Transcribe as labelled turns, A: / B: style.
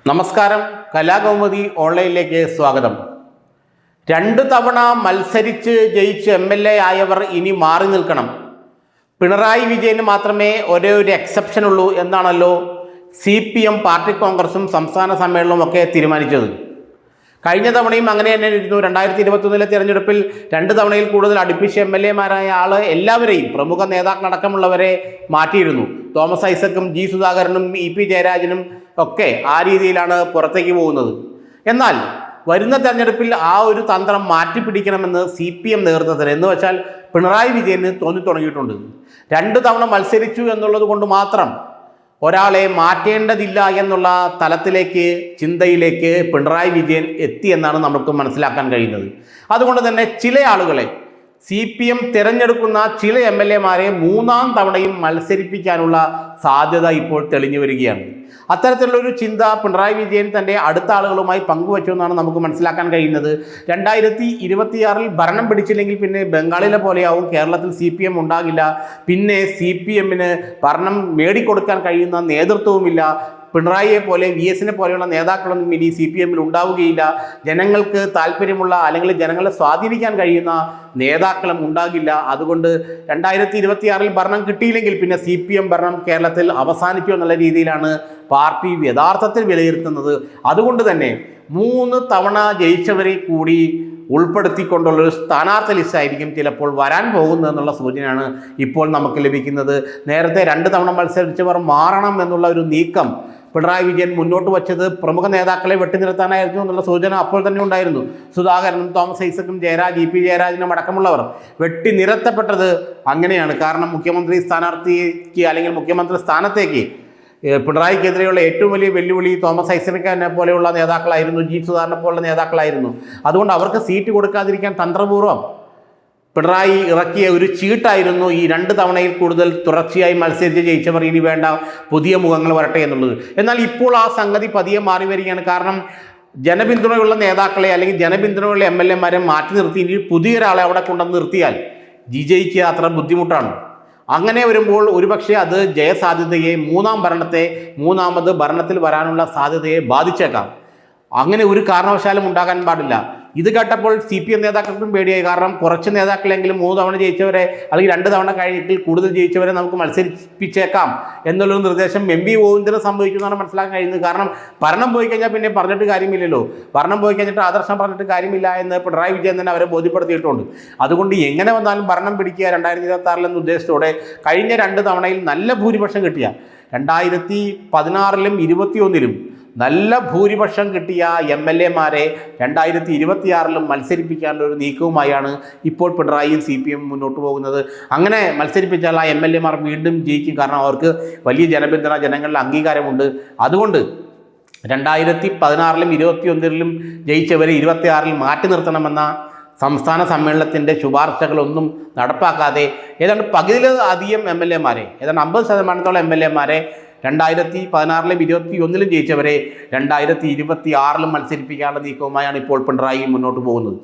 A: നമസ്കാരം, കലാകൗമുദി ഓൺലൈനിലേക്ക് സ്വാഗതം. 2 തവണ മത്സരിച്ച് ജയിച്ച് MLA ആയവർ ഇനി മാറി നിൽക്കണം. പിണറായി വിജയന് മാത്രമേ ഒരേ ഒരു എക്സെപ്ഷൻ ഉള്ളൂ എന്നാണല്ലോ CPM പാർട്ടി കോൺഗ്രസും സംസ്ഥാന സമ്മേളനവും ഒക്കെ തീരുമാനിച്ചത്. കഴിഞ്ഞ തവണയും അങ്ങനെ തന്നെ ഇരുന്നു. 2021 തിരഞ്ഞെടുപ്പിൽ 2 തവണയിൽ കൂടുതൽ അടുപ്പിച്ച് MLA-മാരായ എല്ലാവരെയും പ്രമുഖ നേതാക്കളടക്കമുള്ളവരെ മാറ്റിയിരുന്നു. തോമസ് ഐസക്കും G സുധാകരനും EP ജയരാജനും ഒക്കെ ആ രീതിയിലാണ് പുറത്തേക്ക് പോകുന്നത്. എന്നാൽ വരുന്ന തെരഞ്ഞെടുപ്പിൽ ആ ഒരു തന്ത്രം മാറ്റിപ്പിടിക്കണമെന്ന് CPM നേതൃത്വത്തിന്, എന്ന് വെച്ചാൽ പിണറായി വിജയന് തുടങ്ങിയിട്ടുണ്ട്. 2 തവണ മത്സരിച്ചു എന്നുള്ളത് കൊണ്ട് മാത്രം ഒരാളെ മാറ്റേണ്ടതില്ല എന്നുള്ള തലത്തിലേക്ക്, ചിന്തയിലേക്ക് പിണറായി വിജയൻ എത്തിയെന്നാണ് നമുക്ക് മനസ്സിലാക്കാൻ കഴിയുന്നത്. അതുകൊണ്ട് തന്നെ ചില ആളുകളെ CPM തിരഞ്ഞെടുക്കുന്ന ചില MLA-മാരെ 3ാം തവണയും മത്സരിപ്പിക്കാനുള്ള സാധ്യത ഇപ്പോൾ തെളിഞ്ഞു വരികയാണ്. അത്തരത്തിലുള്ളൊരു ചിന്ത പിണറായി വിജയൻ തൻ്റെ അടുത്ത ആളുകളുമായി പങ്കുവച്ചു എന്നാണ് നമുക്ക് മനസ്സിലാക്കാൻ കഴിയുന്നത്. 2026 ഭരണം പിടിച്ചില്ലെങ്കിൽ പിന്നെ ബംഗാളിലെ പോലെയാവും, കേരളത്തിൽ CPM ഉണ്ടാകില്ല. പിന്നെ CPM-ന് ഭരണം മേടിക്കൊടുക്കാൻ കഴിയുന്ന നേതൃത്വവുമില്ല. പിണറായിയെ പോലെ VS-നെ പോലെയുള്ള നേതാക്കളൊന്നും ഇനി CPM-ൽ ഉണ്ടാവുകയില്ല. ജനങ്ങൾക്ക് താല്പര്യമുള്ള അല്ലെങ്കിൽ ജനങ്ങളെ സ്വാധീനിക്കാൻ കഴിയുന്ന നേതാക്കളും ഉണ്ടാകില്ല. അതുകൊണ്ട് 2026 ഭരണം കിട്ടിയില്ലെങ്കിൽ പിന്നെ CPM ഭരണം കേരളത്തിൽ അവസാനിച്ചു എന്നുള്ള രീതിയിലാണ് പാർട്ടി യഥാർത്ഥത്തിൽ വിലയിരുത്തുന്നത്. അതുകൊണ്ട് തന്നെ 3 തവണ ജയിച്ചവരെ കൂടി ഉൾപ്പെടുത്തിക്കൊണ്ടുള്ളൊരു സ്ഥാനാർത്ഥി ലിസ്റ്റായിരിക്കും ചിലപ്പോൾ വരാൻ പോകുന്നതെന്നുള്ള സൂചനയാണ് ഇപ്പോൾ നമുക്ക് ലഭിക്കുന്നത്. നേരത്തെ 2 തവണ മത്സരിച്ചവർ മാറണം എന്നുള്ള ഒരു നീക്കം പിണറായി വിജയൻ മുന്നോട്ട് വച്ചത് പ്രമുഖ നേതാക്കളെ വെട്ടിനിർത്താനായിരുന്നു എന്നുള്ള സൂചന അപ്പോൾ തന്നെ ഉണ്ടായിരുന്നു. സുധാകരനും തോമസ് ഐസക്കും EP ജയരാജനും അടക്കമുള്ളവർ വെട്ടിനിരത്തപ്പെട്ടത് അങ്ങനെയാണ്. കാരണം മുഖ്യമന്ത്രി സ്ഥാനാർത്ഥിക്ക് അല്ലെങ്കിൽ മുഖ്യമന്ത്രി സ്ഥാനത്തേക്ക് പിണറായിക്കെതിരെയുള്ള ഏറ്റവും വലിയ വെല്ലുവിളി തോമസ് ഐസക്കിനെ പോലെയുള്ള നേതാക്കളായിരുന്നു, G സുധാകരനെ പോലുള്ള നേതാക്കളായിരുന്നു. അതുകൊണ്ട് അവർക്ക് സീറ്റ് കൊടുക്കാതിരിക്കാൻ തന്ത്രപൂർവ്വം പിണറായി ഇറക്കിയ ഒരു ചീട്ടായിരുന്നു ഈ 2 തവണയിൽ കൂടുതൽ തുടർച്ചയായി മത്സരിച്ച് ജയിച്ചവർ ഇനി വേണ്ട, പുതിയ മുഖങ്ങൾ വരട്ടെ എന്നുള്ളത്. എന്നാൽ ഇപ്പോൾ ആ സംഗതി പതിയെ മാറി വരികയാണ്. കാരണം ജനപിന്തുണയുള്ള നേതാക്കളെ അല്ലെങ്കിൽ ജനപിന്തുണയുള്ള MLA-മാരെ മാറ്റി നിർത്തി ഇനി പുതിയൊരാളെ അവിടെ കൊണ്ടുവന്ന് നിർത്തിയാൽ വിജയിക്കുക അത്ര ബുദ്ധിമുട്ടാണ്. അങ്ങനെ വരുമ്പോൾ ഒരുപക്ഷെ അത് ജയസാധ്യതയെ, 3ാം ഭരണത്തെ, 3ാമത് ഭരണത്തിൽ വരാനുള്ള സാധ്യതയെ ബാധിച്ചേക്കാം. അങ്ങനെ ഒരു കാരണവശാലും ഉണ്ടാകാൻ പാടില്ല. ഇത് കേട്ടപ്പോൾ CPM നേതാക്കൾക്കും പേടിയായി. കാരണം കുറച്ച് നേതാക്കളെങ്കിലും 3 തവണ ജയിച്ചവരെ അല്ലെങ്കിൽ 2 തവണ കഴിഞ്ഞിട്ട് കൂടുതൽ ജയിച്ചവരെ നമുക്ക് മത്സരിപ്പിച്ചേക്കാം എന്നുള്ളൊരു നിർദ്ദേശം MV ഗോവിന്ദന് സംഭവിച്ചു എന്നാണ് മനസ്സിലാക്കാൻ കഴിയുന്നത്. കാരണം ഭരണം പോയി കഴിഞ്ഞാൽ പിന്നെ പറഞ്ഞിട്ട് കാര്യമില്ലല്ലോ. ഭരണം പോയി കഴിഞ്ഞിട്ട് ആദർശം പറഞ്ഞിട്ട് കാര്യമില്ല എന്ന് പിണറായി വിജയൻ തന്നെ അവരെ ബോധ്യപ്പെടുത്തിയിട്ടുണ്ട്. അതുകൊണ്ട് എങ്ങനെ വന്നാലും ഭരണം പിടിക്കുക 2026 എന്ന ഉദ്ദേശത്തോടെ കഴിഞ്ഞ 2 തവണയിൽ നല്ല ഭൂരിപക്ഷം കിട്ടിയ 2016-ലും 2021-ലും നല്ല ഭൂരിപക്ഷം കിട്ടിയ MLA-മാരെ 2026-ലും മത്സരിപ്പിക്കാനുള്ള ഒരു നീക്കവുമായാണ് ഇപ്പോൾ പിണറായിയും CPM മുന്നോട്ട് പോകുന്നത്. അങ്ങനെ മത്സരിപ്പിച്ചാൽ ആ MLA-മാർ വീണ്ടും ജയിക്കും. കാരണം അവർക്ക് വലിയ ജനപിന്തുണ, ജനങ്ങളുടെ അംഗീകാരമുണ്ട്. അതുകൊണ്ട് 2016-ലും 2021-ലും ജയിച്ചവരെ 2026-ൽ മാറ്റി നിർത്തണമെന്ന സംസ്ഥാന സമ്മേളനത്തിൻ്റെ ശുപാർശകളൊന്നും നടപ്പാക്കാതെ ഏതാണ്ട് പകുതിയിലധികം MLA-മാരെ, ഏതാണ്ട് 50% MLA-മാരെ 2016-ലും 2021-ലും ജയിച്ചവരെ 2026-ലും മത്സരിപ്പിക്കാനുള്ള നീക്കവുമായാണ് ഇപ്പോൾ പിണറായി മുന്നോട്ട് പോകുന്നത്.